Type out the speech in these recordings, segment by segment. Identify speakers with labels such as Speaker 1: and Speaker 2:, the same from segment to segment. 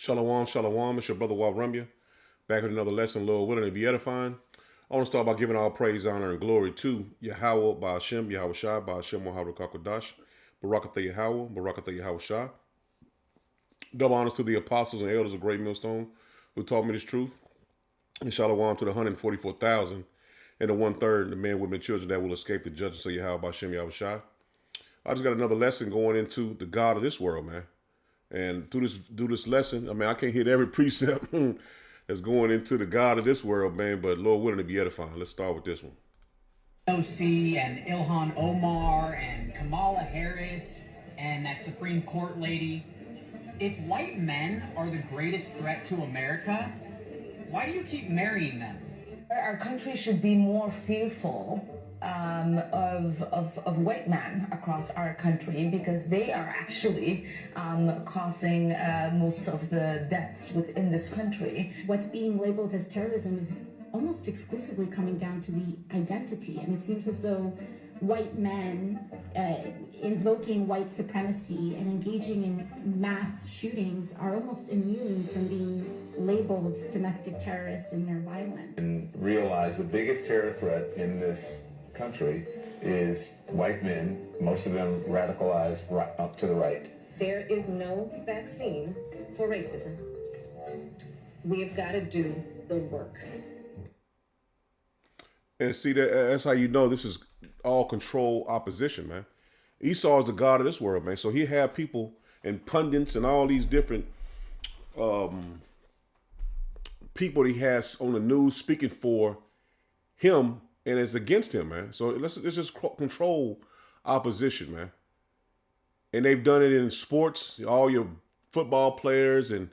Speaker 1: Shalom, shalom. It's your brother Walt Rumya, back with another lesson, Lord willing, to be edifying. I want to start by giving all praise, honor, and glory to Yahweh, Ba'ashem, Yahweh Shai, Ba'ashem, Muhammad Kakodash, Barakatha Yahweh, Barakatha Yahweh Shai. Double honors to the apostles and elders of Great Millstone who taught me this truth. And shalom to the 144,000 and the 1/3, the men, women, children that will escape the judgment of Yahweh, Ba'ashem, Yahweh Shai. I just got another lesson going into the God of this world, man. And through this lesson, I mean, I can't hit every precept that's going into the God of this world, man, but Lord willing to be edifying. Let's start with this one.
Speaker 2: OC and Ilhan Omar and Kamala Harris and that Supreme Court lady. If white men are the greatest threat to America, why do you keep marrying them?
Speaker 3: Our country should be more fearful of white men across our country because they are actually causing most of the deaths within this country.
Speaker 4: What's being labeled as terrorism is almost exclusively coming down to the identity, and it seems as though white men invoking white supremacy and engaging in mass shootings are almost immune from being labeled domestic terrorists in their violence.
Speaker 5: And realize the biggest terror threat in this country is white men, most of them radicalized right up to the right.
Speaker 6: There is no vaccine for racism. We have got to do the work.
Speaker 1: And see, that's how you know this is all control opposition, man. Esau is the God of this world, man. So he had people and pundits and all these different people that he has on the news speaking for him and it's against him, man. So let's just control opposition, man. And they've done it in sports, all your football players, and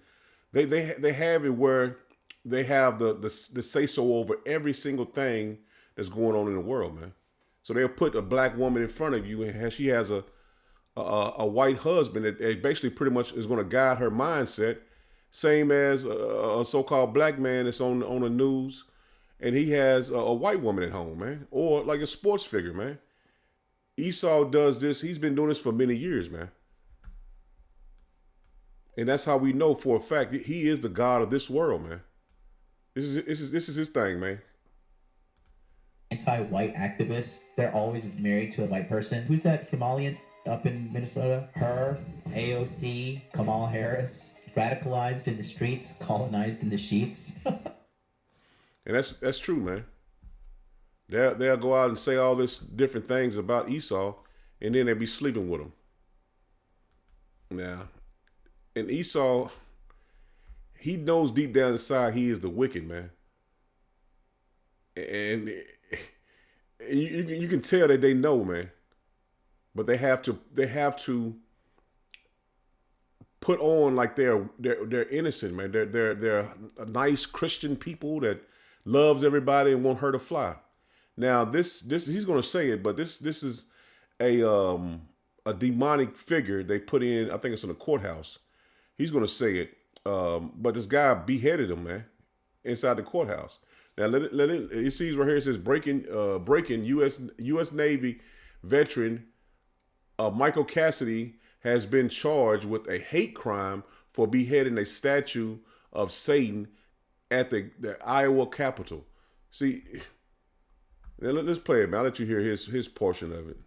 Speaker 1: they have it where they have the say so over every single thing that's going on in the world, man. So they'll put a black woman in front of you, and she has a white husband that basically pretty much is going to guide her mindset, same as a so-called black man that's on the news, and he has a white woman at home, man, or like a sports figure, man. Esau does this. He's been doing this for many years, man. And that's how we know for a fact that he is the God of this world, man. This is his thing, man.
Speaker 7: Anti-white activists, they're always married to a white person. Who's that Somalian up in Minnesota? Her, AOC, Kamala Harris, radicalized in the streets, colonized in the sheets.
Speaker 1: And that's true, man. They'll go out and say all this different things about Esau, and then they'll be sleeping with him. Now, and Esau, he knows deep down inside he is the wicked, man. And you can tell that they know, man. But they have to put on like they're innocent, man. They're a nice Christian people that loves everybody and won't hurt a fly. Now this he's gonna say it, but this is a demonic figure they put in. I think it's in the courthouse. He's gonna say it, but this guy beheaded him, man, inside the courthouse. Now let it. You see right here it says breaking U.S. Navy veteran Michael Cassidy has been charged with a hate crime for beheading a statue of Satan at the Iowa Capitol. See, let's play it, man. I'll let you hear his portion of it.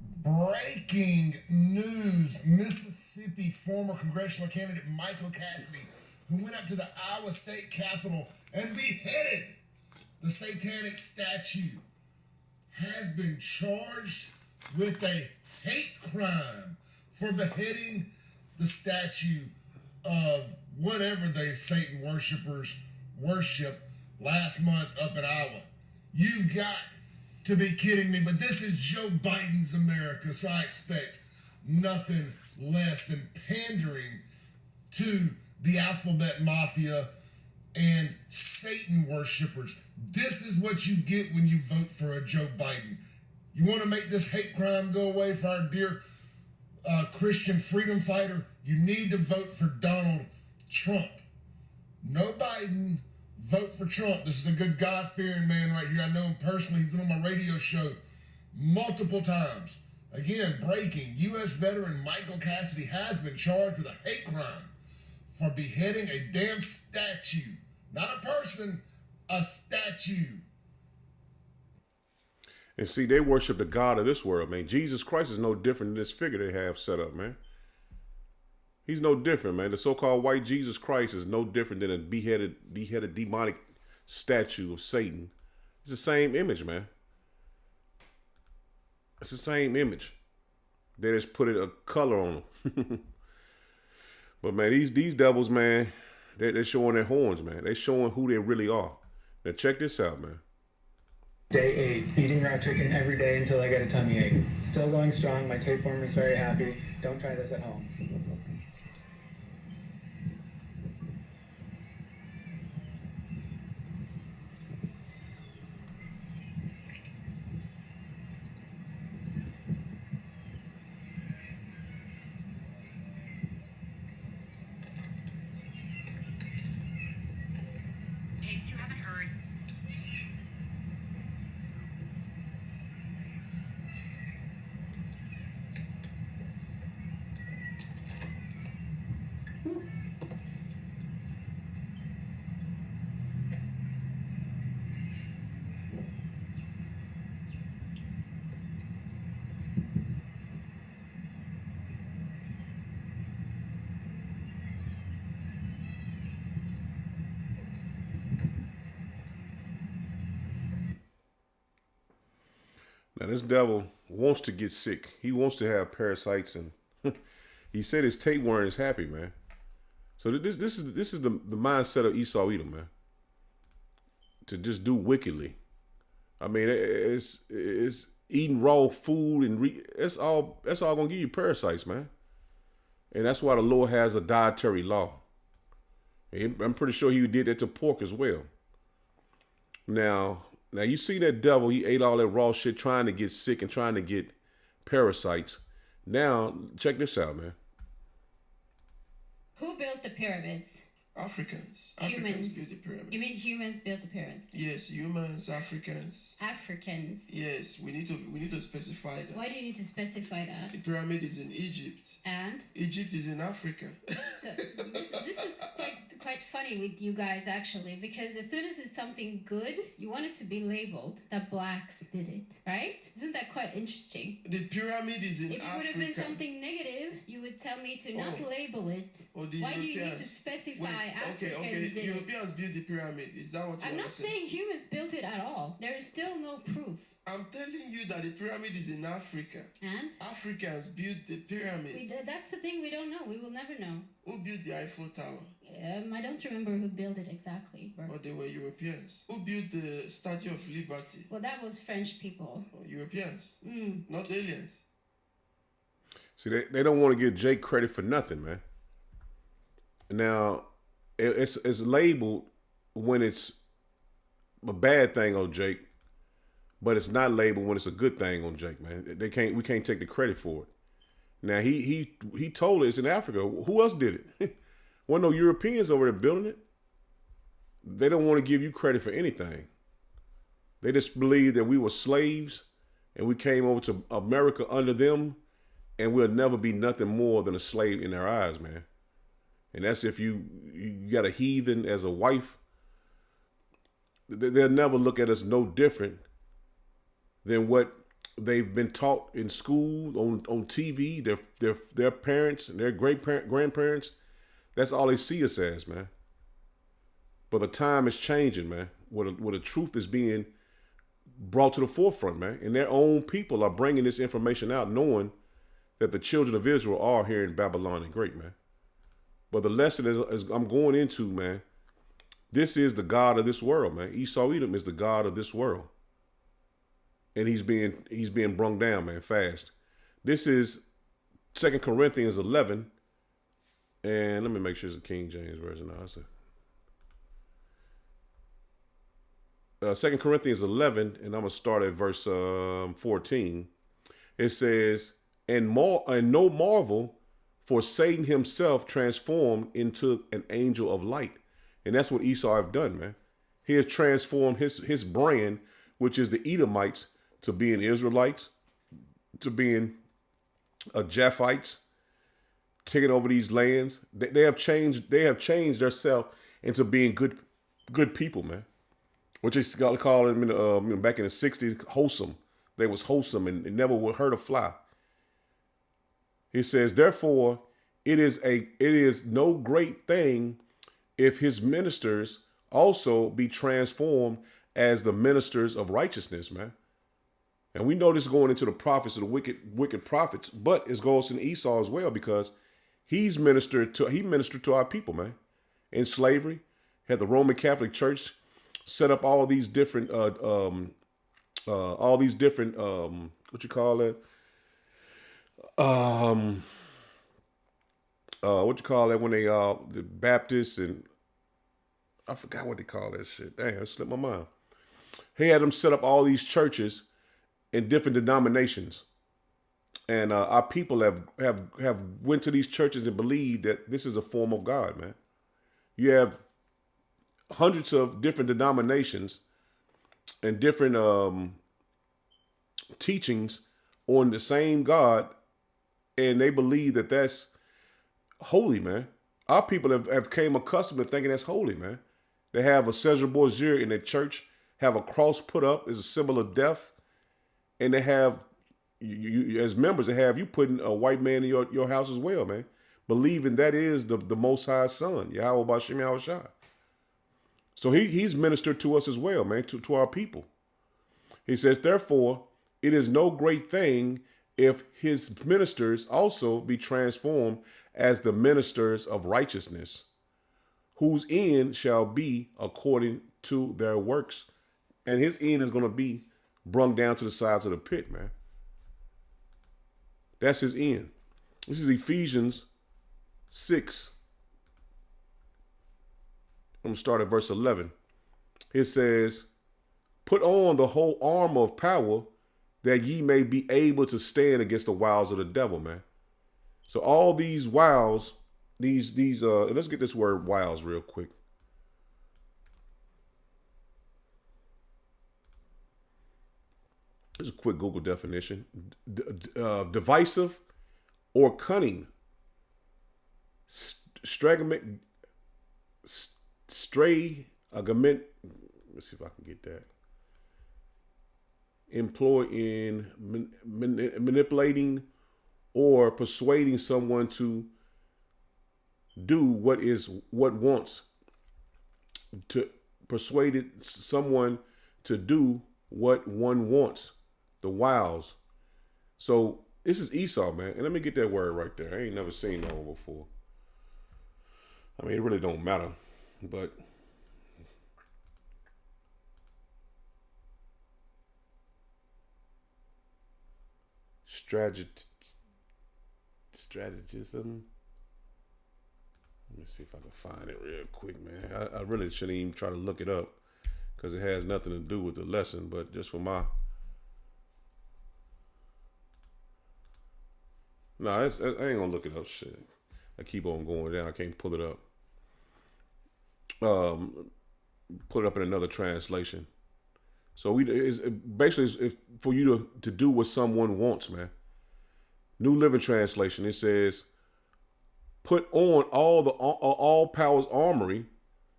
Speaker 8: Breaking news. Mississippi former congressional candidate Michael Cassidy, who went up to the Iowa State Capitol and beheaded the satanic statue, has been charged with a hate crime for beheading the statue of whatever they Satan worshipers worship last month up in Iowa. You've got to be kidding me, but this is Joe Biden's America, so I expect nothing less than pandering to the alphabet mafia and Satan worshipers. This is what you get when you vote for a Joe Biden. You want to make this hate crime go away for our dear Christian freedom fighter? You need to vote for Donald Trump. No Biden. Vote for Trump. This is a good God-fearing man right here. I know him personally. He's been on my radio show multiple times. Again, breaking. U.S. veteran Michael Cassidy has been charged with a hate crime for beheading a damn statue. Not a person, a statue.
Speaker 1: And see, they worship the God of this world, man. Jesus Christ is no different than this figure they have set up, man. He's no different, man. The so-called white Jesus Christ is no different than a beheaded demonic statue of Satan. It's the same image, man. It's the same image. They just put a color on them. But man, these devils, man, they're showing their horns, man. They're showing who they really are. Now check this out, man.
Speaker 9: Day 8, eating raw chicken every day until I get a tummy ache. Still going strong, my tapeworm is very happy. Don't try this at home.
Speaker 1: Now this devil wants to get sick. He wants to have parasites, and he said his tapeworm is happy, man. So this is the mindset of Esau Edom, man. To just do wickedly. I mean, it's eating raw food and that's all gonna give you parasites, man. And that's why the Lord has a dietary law. I'm pretty sure he did that to pork as well. Now you see that devil, he ate all that raw shit trying to get sick and trying to get parasites. Now, check this out, man.
Speaker 10: Who built the pyramids?
Speaker 11: Africans.
Speaker 10: Humans.
Speaker 11: Africans built the pyramid.
Speaker 10: You mean humans built the pyramids?
Speaker 11: Yes, humans, Africans.
Speaker 10: Africans.
Speaker 11: Yes, we need to specify that.
Speaker 10: Why do you need to specify that?
Speaker 11: The pyramid is in Egypt.
Speaker 10: And?
Speaker 11: Egypt is in Africa.
Speaker 10: So this is quite funny with you guys, actually, because as soon as it's something good, you want it to be labeled that blacks did it, right? Isn't that quite interesting?
Speaker 11: The pyramid is in Africa.
Speaker 10: If it would have been something negative, you would tell me to not label it. Why do you need to specify Africans did
Speaker 11: Europeans built the pyramid. Is that what you
Speaker 10: I'm
Speaker 11: want
Speaker 10: not
Speaker 11: to say?
Speaker 10: saying humans built it at all. There is still no proof.
Speaker 11: I'm telling you that the pyramid is in Africa.
Speaker 10: And?
Speaker 11: Africans built the pyramid.
Speaker 10: That's the thing we don't know. We will never know.
Speaker 11: Who built the Eiffel Tower?
Speaker 10: I don't remember who built it exactly.
Speaker 11: Or they were Europeans. Who built the Statue of Liberty?
Speaker 10: Well, that was French people.
Speaker 11: Europeans. Not aliens.
Speaker 1: See, they don't want to give Jake credit for nothing, man. Now, it's labeled when it's a bad thing on Jake, but it's not labeled when it's a good thing on Jake, man. We can't take the credit for it. Now he told us in Africa. Who else did it? Wasn't no Europeans over there building it. They don't want to give you credit for anything. They just believe that we were slaves and we came over to America under them, and we'll never be nothing more than a slave in their eyes, man. And that's if you got a heathen as a wife. They'll never look at us no different than what they've been taught in school, on TV, their parents and their grandparents. That's all they see us as, man. But the time is changing, man. Where the truth is being brought to the forefront, man. And their own people are bringing this information out, knowing that the children of Israel are here in Babylon and Great, man. But the lesson is I'm going into, man, this is the God of this world, man. Esau Edom is the God of this world. And he's being brung down, man, fast. This is 2 Corinthians 11. And let me make sure it's the King James Version. No, 2 Corinthians 11, and I'm going to start at verse 14. It says, and no marvel, for Satan himself transformed into an angel of light. And that's what Esau have done, man. He has transformed his brand, which is the Edomites, to being Israelites, to being Japhites, taking over these lands. They have changed. They have changed themselves into being good people, man. What they call them back in the '60s, wholesome. They was wholesome and never would hurt a fly. He says, therefore, it is no great thing if his ministers also be transformed as the ministers of righteousness, man. And we know this going into the prophets of the wicked prophets, but it goes in Esau as well because he ministered to our people, man. In slavery, had the Roman Catholic Church set up all these different what you call it? What you call that when they the Baptists and I forgot what they call that shit. Damn, it slipped my mind. He had them set up all these churches in different denominations. And our people have went to these churches and believed that this is a form of God, man. You have hundreds of different denominations and different teachings on the same God, and they believe that that's holy, man. Our people have came accustomed to thinking that's holy, man. They have a Caesar Borgia in their church, have a cross put up as a symbol of death, and they have you as members, they have you putting a white man in your house as well, man. Believing that is the Most High Son, Yahweh Bashem Yahushua. So he's ministered to us as well, man, to our people. He says, therefore, it is no great thing if his ministers also be transformed as the ministers of righteousness, whose end shall be according to their works. And his end is going to be brung down to the sides of the pit, man. That's his end. This is Ephesians 6. I'm going to start at verse 11. It says, put on the whole armor of power that ye may be able to stand against the wiles of the devil, man. So all these wiles, let's get this word wiles real quick. This is a quick Google definition. Divisive or cunning. Stragament. Stray. Let's see if I can get that. Employ in manipulating or persuading someone to do what wants. To persuade someone to do what one wants. The wiles. So this is Esau, man. And let me get that word right there. I ain't never seen that one before. I mean, it really don't matter. But strategism. Let me see if I can find it real quick, man. I really shouldn't even try to look it up because it has nothing to do with the lesson, but just for my... No, I ain't gonna look it up. Shit, I keep on going down. I can't pull it up. Put it up in another translation. So it's for you to do what someone wants, man. New Living Translation. It says, "Put on all powers armory,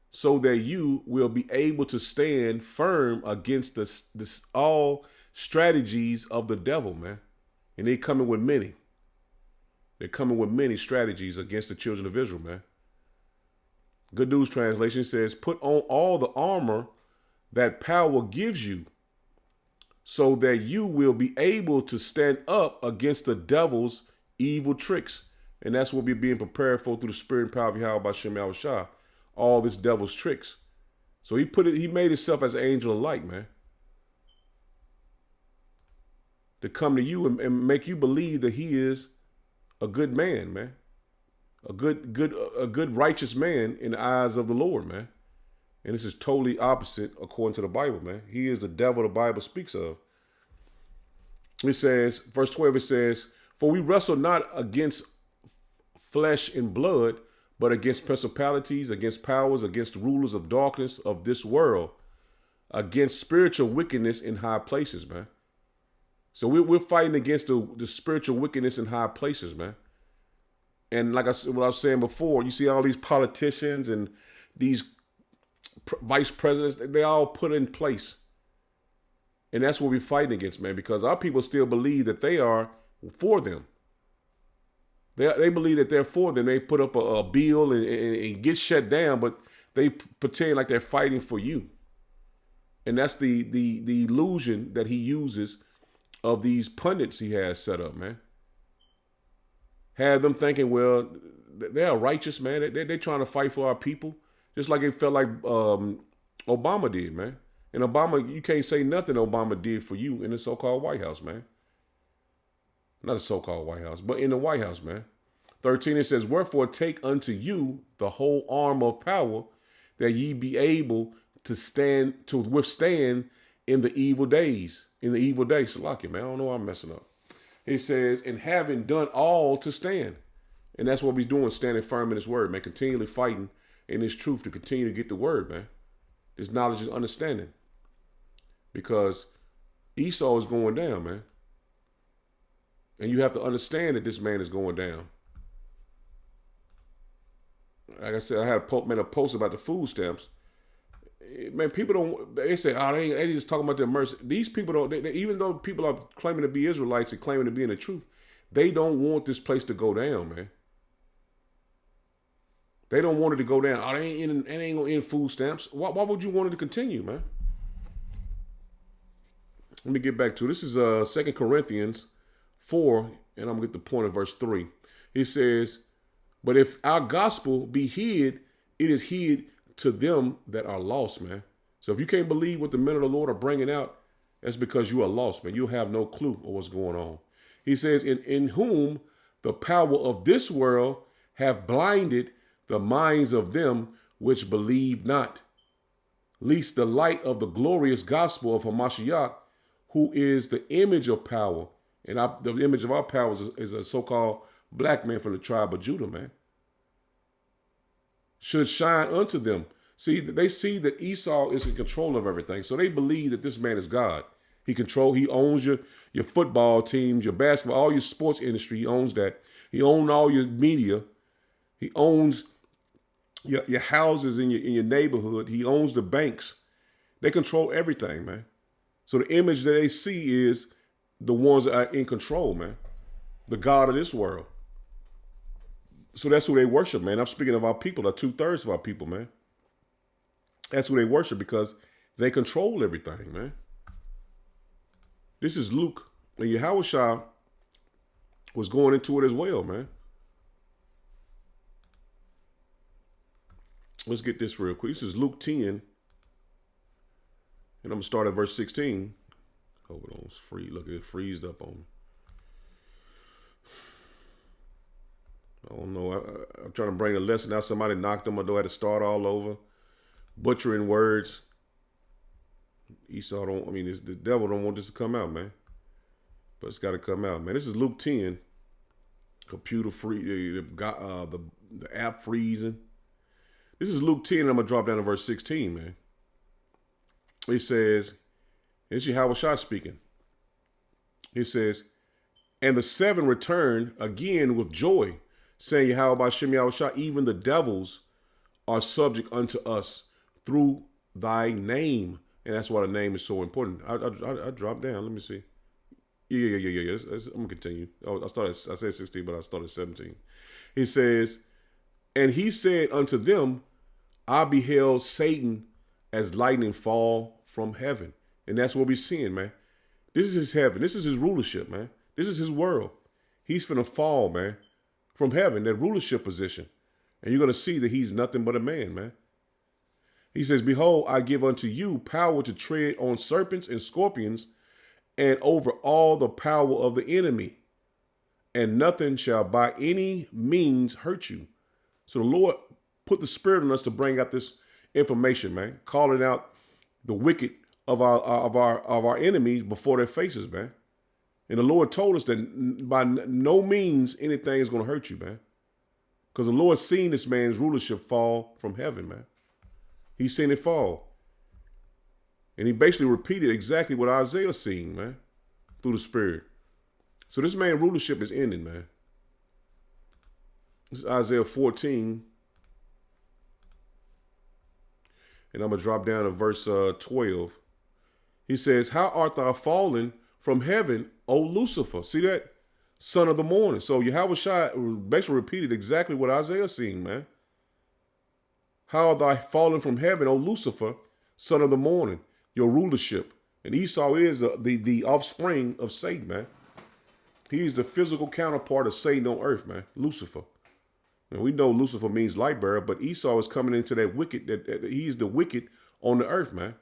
Speaker 1: so that you will be able to stand firm against this all strategies of the devil, man." And they coming with many. They're coming with many strategies against the children of Israel, man. Good News Translation says, put on all the armor that power gives you so that you will be able to stand up against the devil's evil tricks. And that's what we're being prepared for through the spirit and power of Yahweh Bashem Yahushua, all this devil's tricks. So he made himself as an angel of light, man. To come to you and make you believe that he is a good man, man. A good righteous man in the eyes of the Lord, man. And this is totally opposite according to the Bible, man. He is the devil the Bible speaks of. It says, verse 12, it says, for we wrestle not against flesh and blood, but against principalities, against powers, against rulers of darkness of this world, against spiritual wickedness in high places, man. So we're fighting against the spiritual wickedness in high places, man. And like what I was saying before, you see all these politicians and these vice presidents, they all put in place. And that's what we're fighting against, man, because our people still believe that they are for them. They believe that they're for them. They put up a bill and get shut down, but they pretend like they're fighting for you. And that's the illusion that he uses of these pundits he has set up, man. Have them thinking, well, they're righteous, man. They're trying to fight for our people, just like it felt like Obama did, man. And Obama, you can't say nothing Obama did for you in the so-called White House, man. Not the so-called White House, but in the White House, man. 13, it says, wherefore take unto you the whole arm of power, that ye be able to withstand in the evil days. In the evil days. Salaki, man. I don't know why I'm messing up. It says, and having done all to stand. And that's what we're doing, standing firm in his word, man. Continually fighting in his truth to continue to get the word, man. This knowledge and understanding. Because Esau is going down, man. And you have to understand that this man is going down. Like I said, I had a post about the food stamps. Man, people don't, they say, oh, they just talking about their mercy. These people don't, even though people are claiming to be Israelites and claiming to be in the truth, they don't want this place to go down, man. They don't want it to go down. Oh, they ain't gonna end food stamps. Why would you want it to continue, man? Let me get back to it. This is 2 Corinthians 4, and I'm gonna get the point of verse 3. He says, but if our gospel be hid, it is hid to them that are lost, man. So if you can't believe what the men of the Lord are bringing out, that's because you are lost, man. You have no clue of what's going on. He says, in whom the power of this world have blinded the minds of them which believe not, lest the light of the glorious gospel of Hamashiach, who is the image of power, and the image of our power is a so-called black man from the tribe of Judah, man, should shine unto them. See, they see that Esau is in control of everything, so they believe that this man is God. He owns your football teams, your basketball, all your sports industry. He owns that. He owns all your media. He owns your houses in your neighborhood. He owns the banks. They control everything, man. So the image that they see is the ones that are in control, man. The God of this world. So that's who they worship, man. I'm speaking of our people, 2/3 of our people, man. That's who they worship because they control everything, man. This is Luke, and Yahushua was going into it as well, man. Let's get this real quick. This is Luke 10, and I'm going to start at verse 16. Hold on, it's free. Look, it freezed up on me. I don't know. I'm trying to bring a lesson out. Somebody knocked on my door. I had to start all over. Butchering words. Esau the devil don't want this to come out, man. But it's got to come out, man. This is Luke 10. Computer free. The app freezing. This is Luke 10, and I'm going to drop down to verse 16, man. It says, it's Yahushua speaking. It says, and the 7 returned again with joy, saying, Yahweh Shem Yahushua, even the devils are subject unto us through thy name. And that's why the name is so important. I dropped down. Let me see. Yeah. I'm going to continue. I said 16, but I started 17. He says, and he said unto them, I beheld Satan as lightning fall from heaven. And that's what we're seeing, man. This is his heaven. This is his rulership, man. This is his world. He's finna fall, man, from heaven, that rulership position. And you're going to see that he's nothing but a man, man. He says, behold, I give unto you power to tread on serpents and scorpions and over all the power of the enemy. And nothing shall by any means hurt you. So the Lord put the spirit in us to bring out this information, man, calling out the wicked of our enemies before their faces, man. And the Lord told us that by no means anything is going to hurt you, man. Because the Lord seen this man's rulership fall from heaven, man. He's seen it fall. And he basically repeated exactly what Isaiah seen, man, through the Spirit. So this man's rulership is ending, man. This is Isaiah 14. And I'm going to drop down to verse 12. He says, how art thou fallen from heaven, O Lucifer? See that? Son of the morning. So Yahweh Shai basically repeated exactly what Isaiah seen, man. How art thou fallen from heaven, O Lucifer, son of the morning, your rulership. And Esau is the offspring of Satan, man. He is the physical counterpart of Satan on earth, man. Lucifer. And we know Lucifer means light bearer, but Esau is coming into that wicked, that he's the wicked on the earth, man.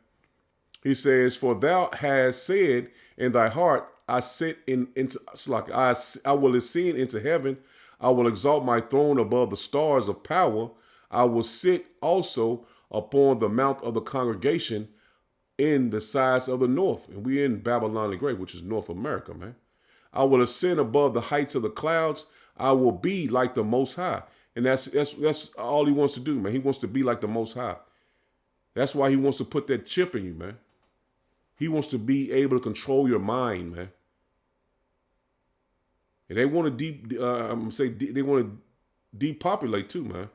Speaker 1: He says, for thou hast said in thy heart, I sit into like I will ascend into heaven. I will exalt my throne above the stars of power. I will sit also upon the mount of the congregation in the sides of the north. And we're in Babylon the Great, which is North America, man. I will ascend above the heights of the clouds. I will be like the Most High. And that's all he wants to do, man. He wants to be like the Most High. That's why he wants to put that chip in you, man. He wants to be able to control your mind, man. And they want to they want to depopulate too, man.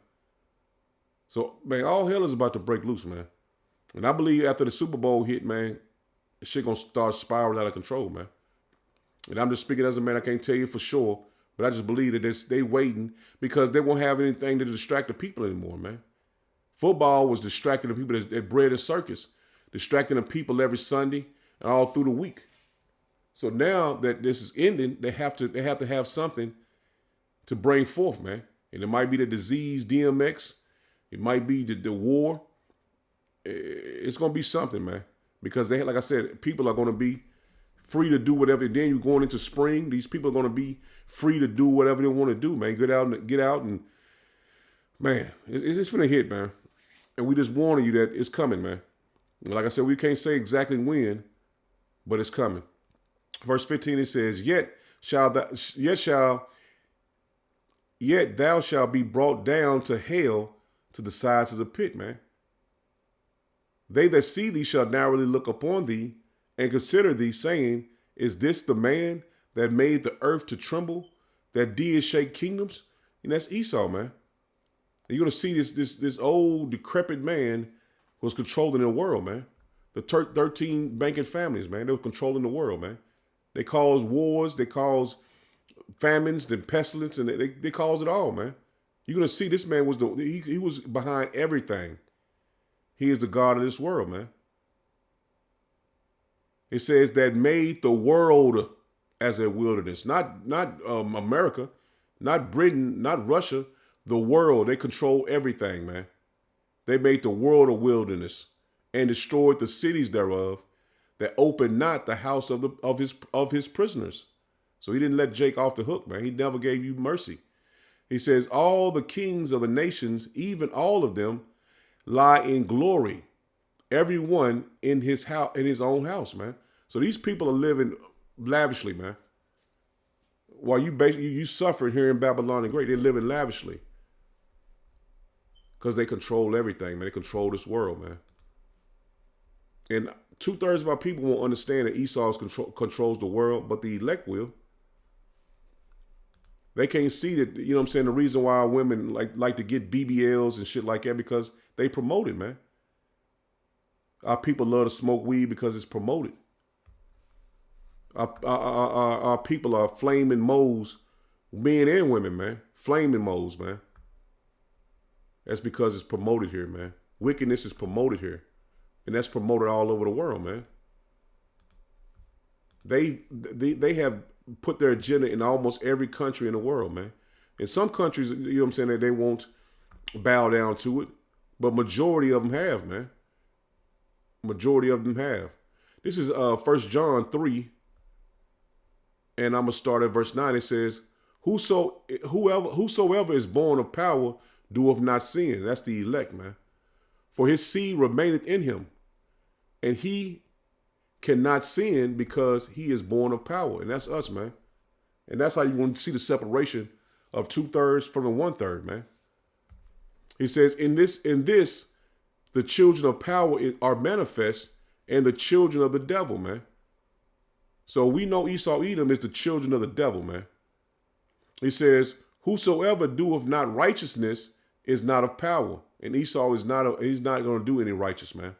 Speaker 1: So, man, all hell is about to break loose, man. And I believe after the Super Bowl hit, man, shit gonna start spiraling out of control, man. And I'm just speaking as a man. I can't tell you for sure, but I just believe that they waiting because they won't have anything to distract the people anymore, man. Football was distracting the people that bred a circus, distracting the people every Sunday and all through the week. So now that this is ending, they have to have something to bring forth, man. And it might be the disease, DMX. It might be the war. It's gonna be something, man. Because they, like I said, people are gonna be free to do whatever. Then you're going into spring. These people are gonna be free to do whatever they want to do, man. Get out and man, it's gonna hit, man. And we just warning you that it's coming, man. Like I said, we can't say exactly when, but it's coming. Verse 15, it says, Yet thou shalt be brought down to hell, to the sides of the pit, man. They that see thee shall narrowly look upon thee and consider thee, saying, Is this the man that made the earth to tremble, that did shake kingdoms? And that's Esau, man. And you're gonna see this old decrepit man was controlling the world, man. The 13 banking families, man, they were controlling the world, man. They caused wars, they caused famines, and pestilence, and they caused it all, man. You're gonna see this man was he was behind everything. He is the God of this world, man. It says that made the world as a wilderness, not America, not Britain, not Russia. The world, they control everything, man. They made the world a wilderness and destroyed the cities thereof, that opened not the house of his prisoners. So he didn't let Jake off the hook, man. He never gave you mercy. He says, all the kings of the nations, even all of them, lie in glory, every one in his house, in his own house, man. So these people are living lavishly, man. While you suffer here in Babylon the Great, they're living lavishly. Because they control everything, man. They control this world, man. And 2/3 of our people won't understand that Esau controls the world, but the elect will. They can't see that, you know what I'm saying, the reason why women like to get BBLs and shit like that, because they promote it, man. Our people love to smoke weed because it's promoted. Our people are flaming moles, men and women, man. Flaming moles, man. That's because it's promoted here, man. Wickedness is promoted here. And that's promoted all over the world, man. They have put their agenda in almost every country in the world, man. In some countries, you know what I'm saying, that they won't bow down to it. But majority of them have, man. Majority of them have. This is 1 John 3. And I'm going to start at verse 9. It says, Whosoever is born of power doeth not sin. That's the elect, man. For his seed remaineth in him. And he cannot sin because he is born of power. And that's us, man. And that's how you want to see the separation of 2/3 from the 1/3, man. He says, in this, the children of power are manifest, and the children of the devil, man. So we know Esau Edom is the children of the devil, man. He says, Whosoever doeth not righteousness is not of power. And Esau is not, he's not going to do any righteous, man.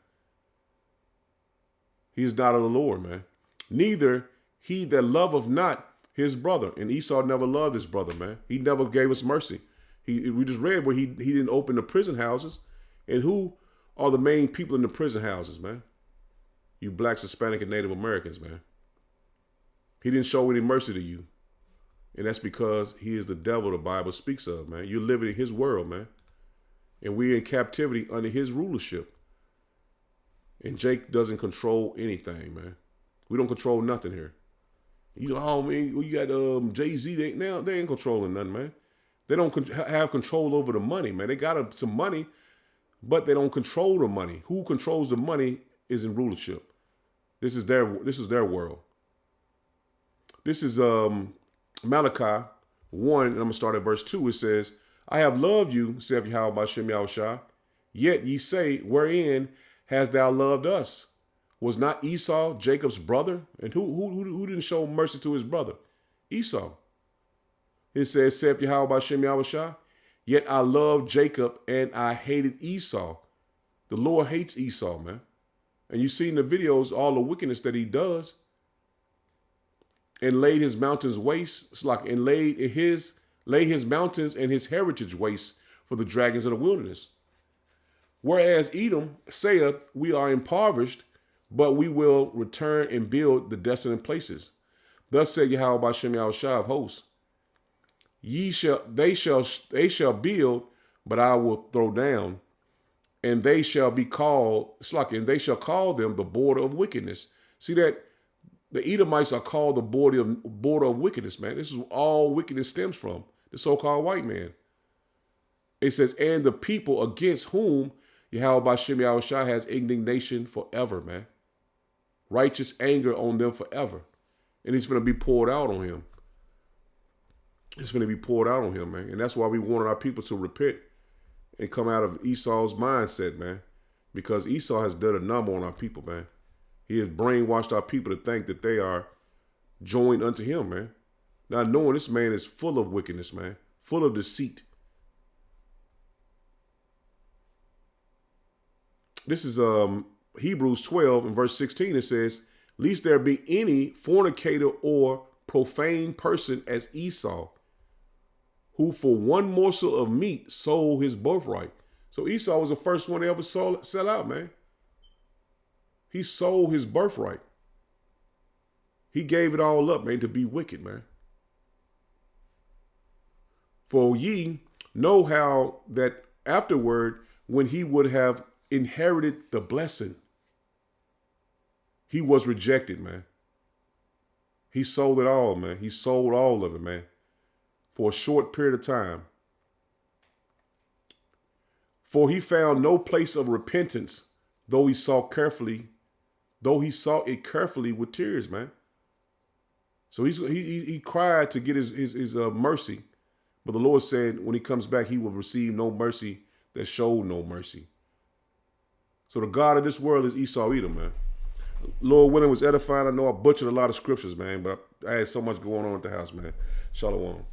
Speaker 1: He is not of the Lord, man. Neither he that loveth not his brother. And Esau never loved his brother, man. He never gave us mercy. We just read where he didn't open the prison houses. And who are the main people in the prison houses, man? You blacks, Hispanic, and Native Americans, man. He didn't show any mercy to you. And that's because he is the devil the Bible speaks of, man. You're living in his world, man. And we're in captivity under his rulership. And Jake doesn't control anything, man. We don't control nothing here. You know, oh man, you got Jay-Z. They ain't controlling nothing, man. They don't have control over the money, man. They got some money, but they don't control the money. Who controls the money is in rulership. This is their world. This is Malachi 1, and I'm gonna start at verse 2. It says, I have loved you, saith Yahweh B'Shem Yahushua, yet ye say, wherein hast thou loved us? Was not Esau Jacob's brother? And who didn't show mercy to his brother? Esau. It says, saith Yahweh B'Shem Yahushua, yet I loved Jacob and I hated Esau. The Lord hates Esau, man. And you see in the videos all the wickedness that he does. And laid his mountains waste. It's like, and laid his mountains and his heritage waste for the dragons of the wilderness. Whereas Edom saith, we are impoverished, but we will return and build the desolate places. Thus said Yahweh B'Shem Yahushua of hosts, they shall build, but I will throw down, and they shall be called, it's like, and they shall call them the border of wickedness. See that? The Edomites are called the border of wickedness, man. This is all wickedness stems from, the so-called white man. It says, and the people against whom Yahweh B'Shem Yahushua has indignation forever, man. Righteous anger on them forever. And it's going to be poured out on him. It's going to be poured out on him, man. And that's why we wanted our people to repent and come out of Esau's mindset, man. Because Esau has done a number on our people, man. He has brainwashed our people to think that they are joined unto him, man. Not knowing this man is full of wickedness, man. Full of deceit. This is Hebrews 12 and verse 16. It says, lest there be any fornicator or profane person as Esau, who for one morsel of meat sold his birthright. So Esau was the first one to ever sell out, man. He sold his birthright. He gave it all up, man, to be wicked, man. For ye know how that afterward, when he would have inherited the blessing, he was rejected, man. He sold it all, man. He sold all of it, man, for a short period of time. For he found no place of repentance, though he sought it carefully with tears, man. So he cried to get his mercy. But the Lord said when he comes back, he will receive no mercy that showed no mercy. So the God of this world is Esau Edom, man. Lord willing was edifying. I know I butchered a lot of scriptures, man, but I had so much going on at the house, man. Shalom.